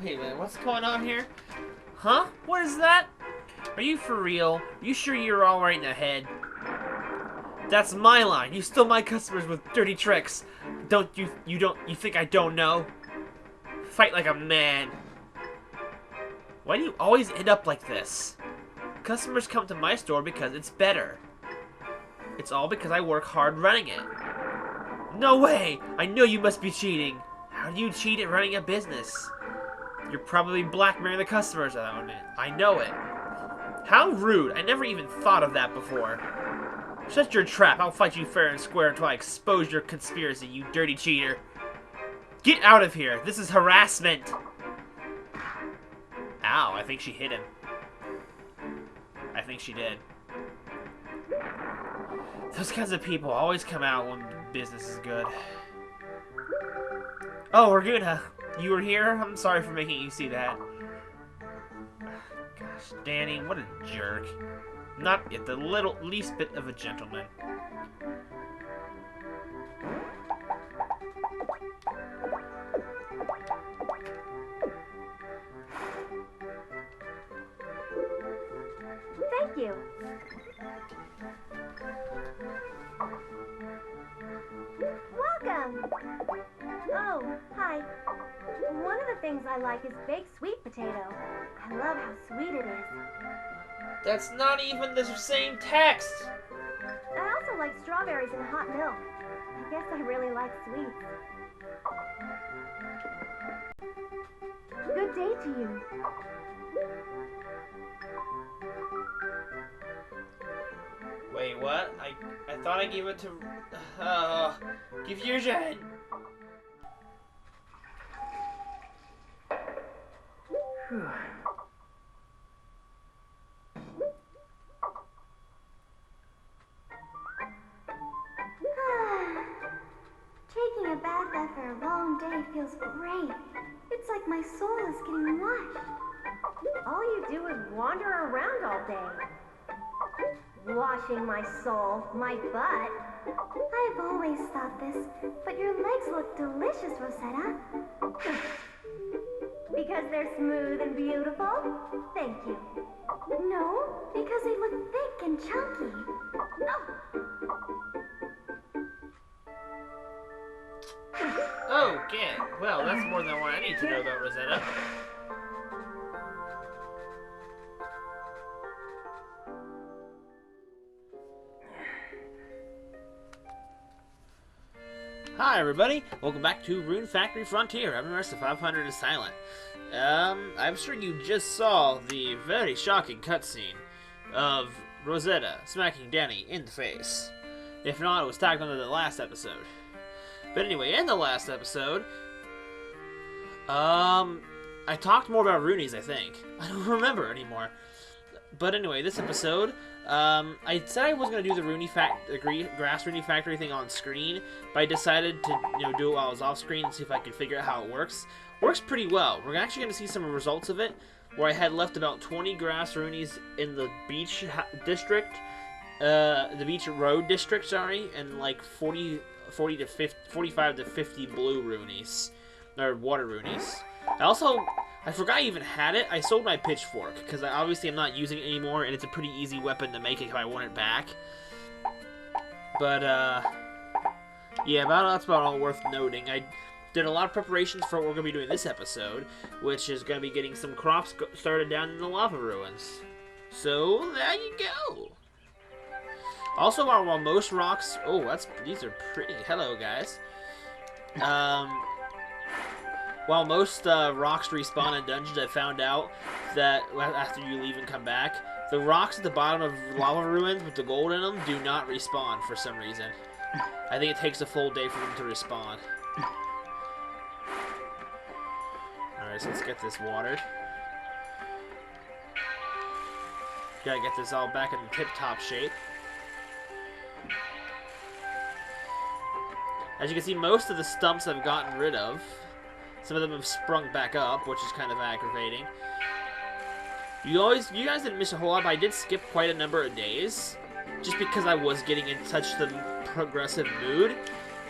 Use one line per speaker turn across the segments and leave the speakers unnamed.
Wait a minute, what's going on here? Huh? What is that? Are you for real? You sure you're all right in the head? That's my line. You stole my customers with dirty tricks. You think I don't know? Fight like a man. Why do you always end up like this? Customers come to my store because it's better. It's all because I work hard running it. No way! I know you must be cheating. How do you cheat at running a business? You're probably blackmailing the customers that own it. I know it. How rude. I never even thought of that before. Shut your trap. I'll fight you fair and square until I expose your conspiracy, you dirty cheater. Get out of here. This is harassment. Ow, I think she hit him. I think she did. Those kinds of people always come out when business is good. Oh, Rune, you were here? I'm sorry for making you see that. Gosh, Danny, what a jerk. Not yet the least bit of a gentleman.
Thank you. Welcome. Oh, hi. One of the things I like is baked sweet potato. I love how sweet it is.
That's not even the same text.
I also like strawberries and hot milk. I guess I really like sweets. Good day to you.
Wait, what? I thought I gave it to... confusion!
Taking a bath after a long day feels great. It's like my soul is getting washed. All you do is wander around all day. Washing my soul, my butt. I've always thought this, but your legs look delicious, Rosetta. Because they're smooth and beautiful? Thank you. No, because they look thick and chunky.
Oh, okay. Well, that's more than what I need to know about Rosetta. Hi everybody, welcome back to Rune Factory Frontier. I'm the rest of 500 is silent. I'm sure you just saw the very shocking cutscene of Rosetta smacking Danny in the face. If not, it was tagged onto the last episode. But anyway, in the last episode, I talked more about Runeys, I think. I don't remember anymore. But anyway, this episode, I said I was going to do the Grass Rune Factory thing on screen, but I decided to do it while I was off screen and see if I could figure out how it works. Works pretty well. We're actually going to see some results of it, where I had left about 20 Grass Runeys in the beach district, the beach road district, sorry, and like 45 to 50 blue Runeys, or water Runeys. I forgot I even had it. I sold my pitchfork, because obviously I'm not using it anymore, and it's a pretty easy weapon to make if I want it back. But, yeah, that's about all worth noting. I did a lot of preparations for what we're going to be doing this episode, which is going to be getting some crops started down in the lava ruins. So, there you go. Also, while most rocks... Oh, these are pretty. Hello, guys. While most rocks respawn in dungeons, I found out that after you leave and come back, the rocks at the bottom of lava ruins with the gold in them do not respawn for some reason. I think it takes a full day for them to respawn. Alright, so let's get this watered. Gotta get this all back in tip-top shape. As you can see, most of the stumps I've gotten rid of. Some of them have sprung back up, which is kind of aggravating. You guys didn't miss a whole lot, but I did skip quite a number of days. Just because I was getting in such the progressive mood.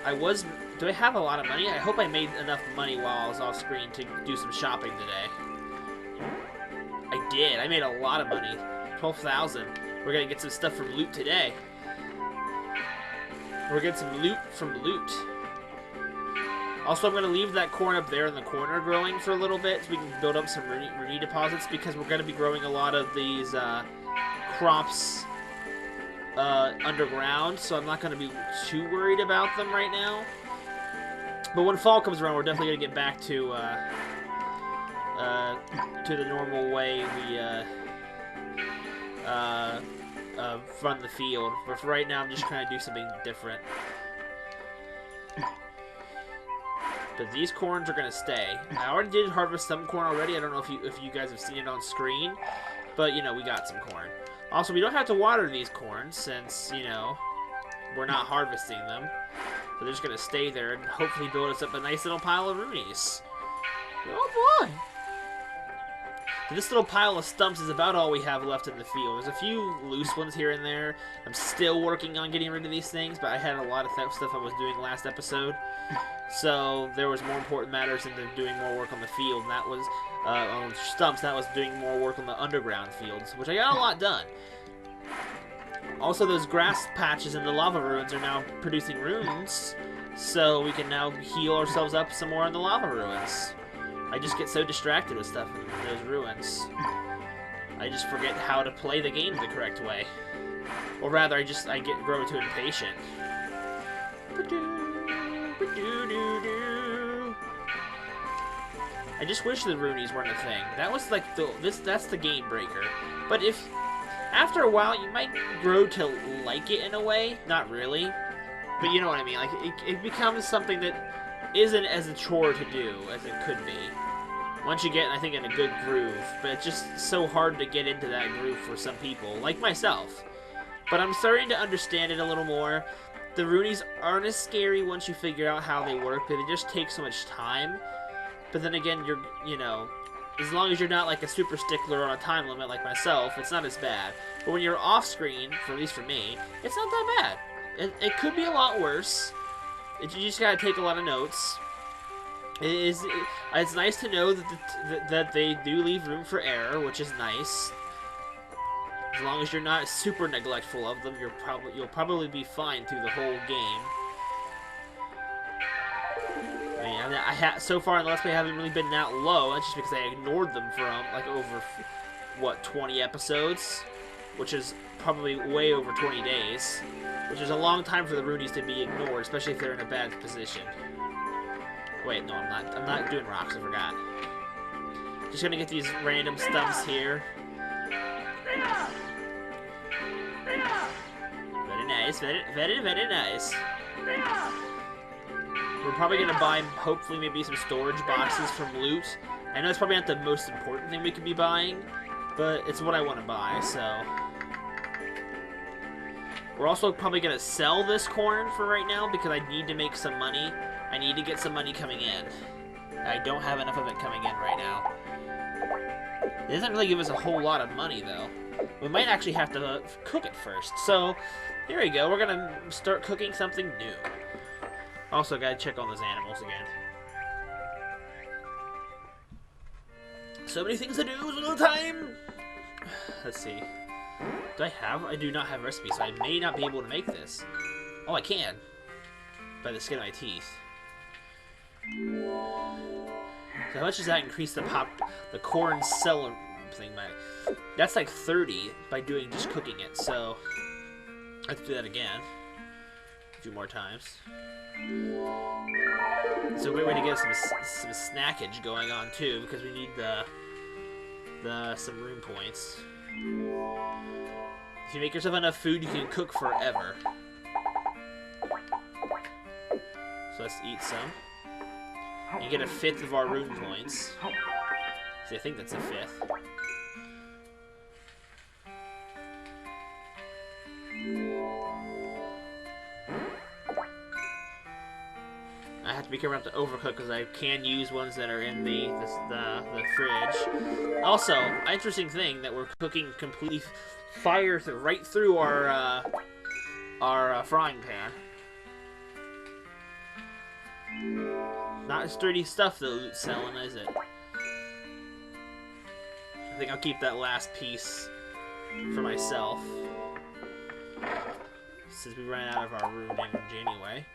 I was Do I have a lot of money? I hope I made enough money while I was off screen to do some shopping today. I did. I made a lot of money. 12,000. We're gonna get some stuff from loot today. We're getting some loot from loot. Also, I'm gonna leave that corn up there in the corner growing for a little bit so we can build up some Rune deposits because we're gonna be growing a lot of these crops underground, so I'm not gonna be too worried about them right now. But when fall comes around, we're definitely gonna get back to the normal way we run the field. But for right now, I'm just trying to do something different. But these corns are gonna stay. I already did harvest some corn already. I don't know if you guys have seen it on screen, but you know we got some corn. Also, we don't have to water these corns since you know we're not harvesting them. So they're just gonna stay there and hopefully build us up a nice little pile of Runes. Oh boy! So this little pile of stumps is about all we have left in the field. There's a few loose ones here and there. I'm still working on getting rid of these things, but I had a lot of stuff I was doing last episode. So there was more important matters than doing more work on the field, and that was on stumps. That was doing more work on the underground fields, which I got a lot done. Also, those grass patches in the lava ruins are now producing runes, so we can now heal ourselves up some more in the lava ruins. I just get so distracted with stuff in those ruins. I just forget how to play the game the correct way. Or rather, I grow too impatient. I just wish the Runes weren't a thing. That was like that's the game breaker. But if after a while you might grow to like it in a way, not really. But you know what I mean. Like it becomes something that isn't as a chore to do as it could be. Once you get, I think, in a good groove. But it's just so hard to get into that groove for some people, like myself. But I'm starting to understand it a little more. The Runes aren't as scary once you figure out how they work, but they just take so much time. But then again, you know, as long as you're not like a super stickler on a time limit like myself, it's not as bad. But when you're off screen, at least for me, it's not that bad. It could be a lot worse. You just gotta take a lot of notes. It's nice to know that they do leave room for error, which is nice. As long as you're not super neglectful of them, you'll probably be fine through the whole game. I mean, so far in the Let's Play, I haven't really been that low. That's just because I ignored them for like over what 20 episodes, which is probably way over 20 days, which is a long time for the Runes to be ignored, especially if they're in a bad position. Wait, no, I'm not doing rocks. I forgot. Just gonna get these random stumps here. Very nice, very nice. We're probably gonna buy, hopefully, maybe some storage boxes from loot. I know it's probably not the most important thing we could be buying, but it's what I want to buy, so. We're also probably gonna sell this corn for right now because I need to make some money. I need to get some money coming in. I don't have enough of it coming in right now. It doesn't really give us a whole lot of money, though. We might actually have to cook it first. So, here we go. We're gonna start cooking something new. Also, gotta check on those animals again. So many things to do all the time! Let's see. I do not have recipes, so I may not be able to make this. Oh, I can. By the skin of my teeth. So how much does that increase the corn cell thing by? That's like 30 by just cooking it, so I have to do that again. A few more times. It's a great way to get some snackage going on too, because we need some Rune points. If you make yourself enough food, you can cook forever. So let's eat some. You get a 5th of our Rune points. See, I think that's a 5th. I have to be careful not to overcook because I can use ones that are in the fridge. Also, interesting thing that we're cooking completely fire right through our frying pan. Not sturdy stuff though, loot selling, is it? I think I'll keep that last piece for myself. Since we ran out of our rune energy anyway.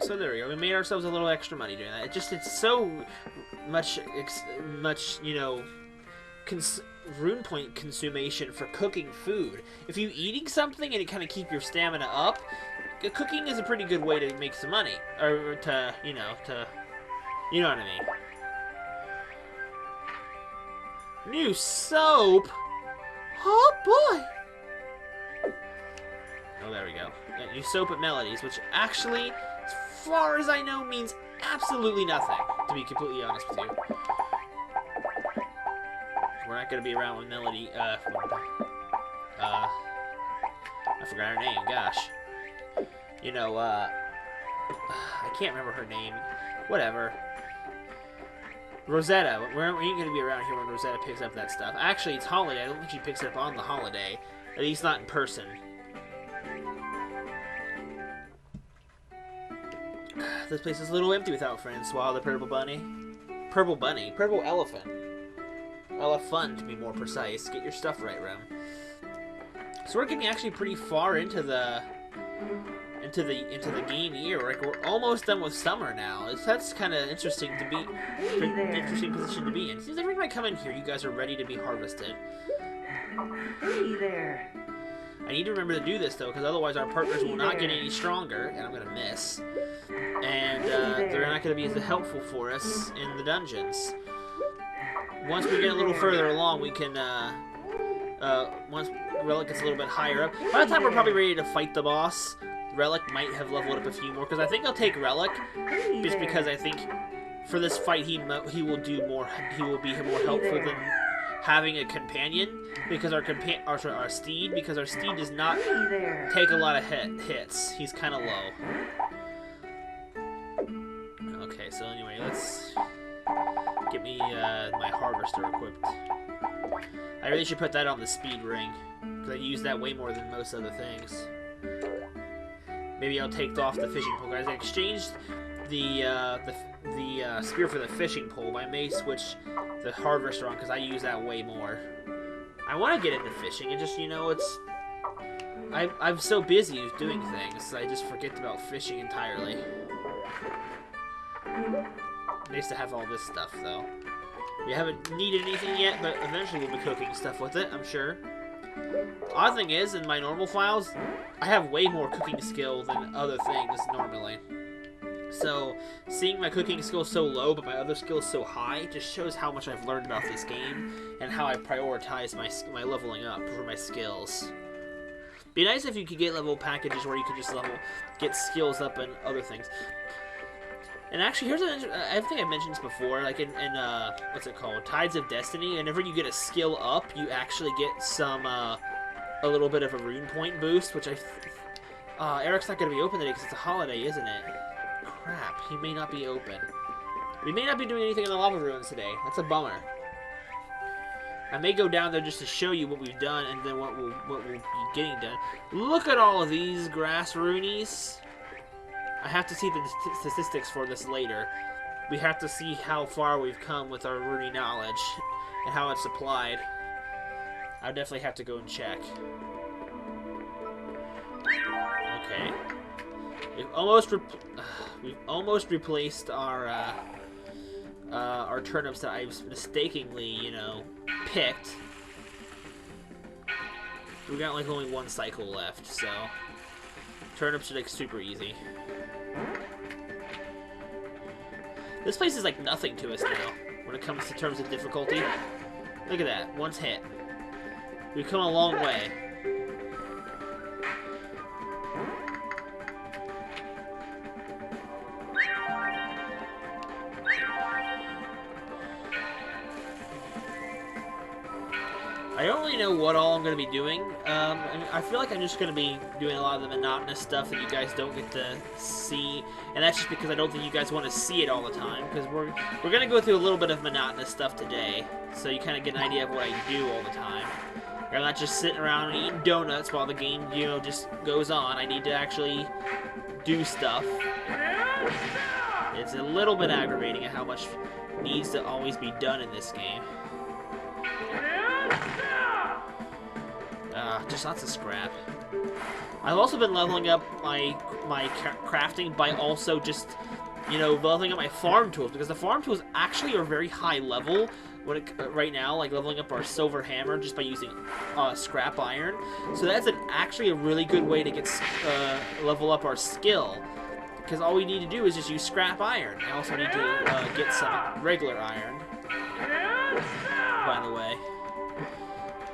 So there we go. We made ourselves a little extra money doing that. It's so much, you know, rune point consummation for cooking food. If you're eating something and it kind of keep your stamina up, cooking is a pretty good way to make some money, or to, you know what I mean. New soap. Oh boy. Oh, there we go. New soap at Melodies, which actually, as far as I know, means absolutely nothing, to be completely honest with you. We're not going to be around with Melody, I forgot her name, gosh. You know, I can't remember her name. Whatever. Rosetta. We ain't going to be around here when Rosetta picks up that stuff. Actually, it's holiday. I don't think she picks it up on the holiday. At least not in person. This place is a little empty without Francois the Purple Bunny. Purple Bunny? Purple Elephant. Elephant, to be more precise. Get your stuff right, Rome. So we're getting actually pretty far into the game year. Like, we're almost done with summer now. That's kind of interesting to be, interesting position to be in. Seems like every time I come in here, you guys are ready to be harvested.
Hey there.
I need to remember to do this though, because otherwise our partners will not get any stronger, and I'm gonna miss. And they're not gonna be as helpful for us in the dungeons. Once we get a little further along, we can. Once Relic gets a little bit higher up, by the time we're probably ready to fight the boss, Relic might have leveled up a few more, because I think I'll take Relic, just because I think for this fight he will do more. He will be more helpful than having a companion, because our steed, because our steed does not take a lot of hits. He's kind of low. Okay, so anyway, let's get me my harvester equipped. I really should put that on the speed ring, because I use that way more than most other things. Maybe I'll take off the fishing pole, guys. I exchanged the spear for the fishing pole, but I may switch the harvester on, because I use that way more. I want to get into fishing, and just, you know, I'm so busy doing things, I just forget about fishing entirely. Nice to have all this stuff, though. We haven't needed anything yet, but eventually we'll be cooking stuff with it, I'm sure. Odd thing is, in my normal files, I have way more cooking skill than other things normally. So, seeing my cooking skill so low, but my other skills so high, just shows how much I've learned about this game, and how I prioritize my leveling up for my skills. Be nice if you could get level packages where you could just get skills up and other things. And actually, here's I think I mentioned this before, like in what's it called? Tides of Destiny, whenever you get a skill up, you actually get some, a little bit of a rune point boost, which Eric's not going to be open today because it's a holiday, isn't it? Crap, he may not be open. We may not be doing anything in the lava ruins today. That's a bummer. I may go down there just to show you what we've done and then what we'll be getting done. Look at all of these grass runies. I have to see the statistics for this later. We have to see how far we've come with our rune knowledge and how it's applied. I'll definitely have to go and check. Okay. We've almost replaced our turnips that I mistakenly, you know, picked. We got like only one cycle left, so turnips are like super easy. This place is like nothing to us now when it comes to terms of difficulty. Look at that, once hit. We've come a long way. I don't really know what all I'm going to be doing. I feel like I'm just going to be doing a lot of the monotonous stuff that you guys don't get to see, and that's just because I don't think you guys want to see it all the time, because we're going to go through a little bit of monotonous stuff today, so you kind of get an idea of what I do all the time. I'm not just sitting around and eating donuts while the game, you know, just goes on. I need to actually do stuff. It's a little bit aggravating at how much needs to always be done in this game. Just lots of scrap. I've also been leveling up my crafting by also just, you know, leveling up my farm tools, because the farm tools actually are very high level when right now, like leveling up our silver hammer just by using scrap iron. So that's actually a really good way to get level up our skill, because all we need to do is just use scrap iron. I also need to get some regular iron, by the way.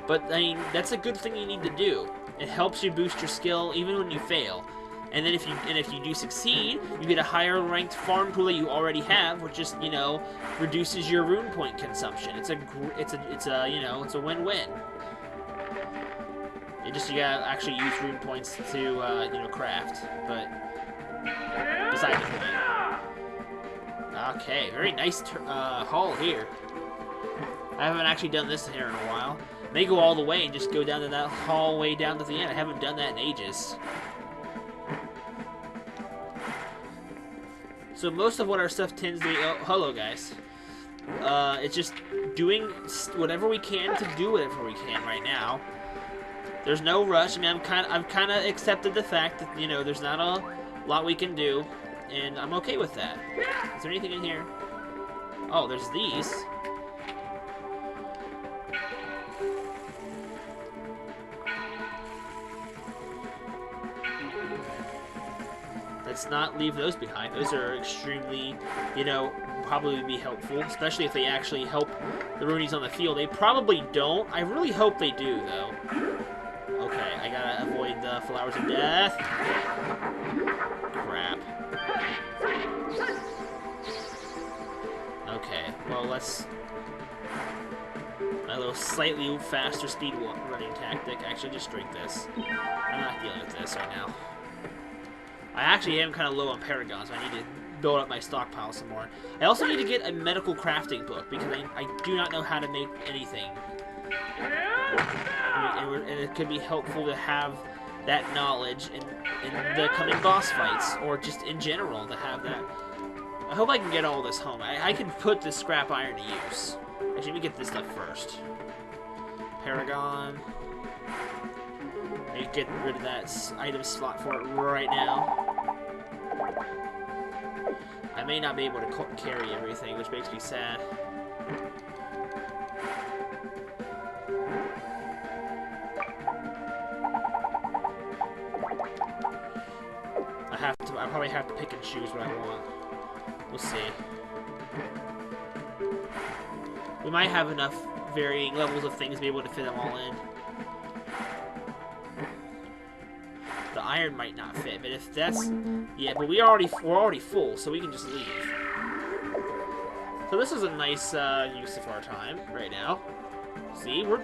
But I mean, that's a good thing you need to do. It helps you boost your skill even when you fail. And then if you do succeed, you get a higher ranked farm tool that you already have, which just, you know, reduces your rune point consumption. It's a you know, it's a win-win. You gotta actually use rune points to you know, craft. But beside the point. Okay, very nice haul here. I haven't actually done this here in a while. They go all the way and just go down to that hallway down to the end. I haven't done that in ages. So most of what our stuff tends to be... Oh, hello, guys. It's just doing whatever we can to do whatever we can right now. There's no rush. I mean, I've kind of accepted the fact that, you know, there's not a lot we can do, and I'm okay with that. Is there anything in here? Oh, there's these. Let's not leave those behind. Those are extremely, you know, probably be helpful, especially if they actually help the Roonies on the field. They probably don't. I really hope they do, though. Okay, I gotta avoid the flowers of death. Crap. Okay, well, let's... My little slightly faster speed running tactic. Actually, just drink this. I'm not dealing with this right now. I actually am kind of low on Paragon, so I need to build up my stockpile some more. I also need to get a medical crafting book, because I do not know how to make anything. And it could be helpful to have that knowledge in the coming boss fights, or just in general to have that. I hope I can get all this home. I can put this scrap iron to use. Actually, let me get this stuff first. Paragon. I get rid of that item slot for it right now. I may not be able to carry everything, which makes me sad. I probably have to pick and choose what I want. We'll see. We might have enough varying levels of things to be able to fit them all in. The iron might not fit, but if that's... Yeah, but we're already full, so we can just leave. So this is a nice use of our time right now. See, we're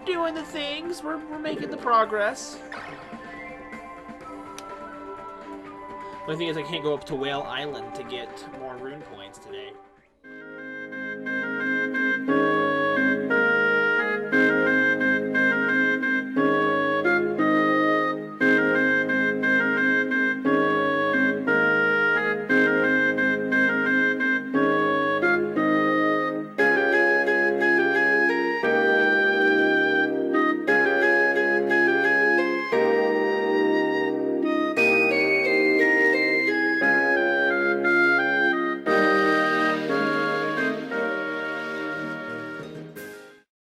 doing the things. We're making the progress. The only thing is I can't go up to Whale Island to get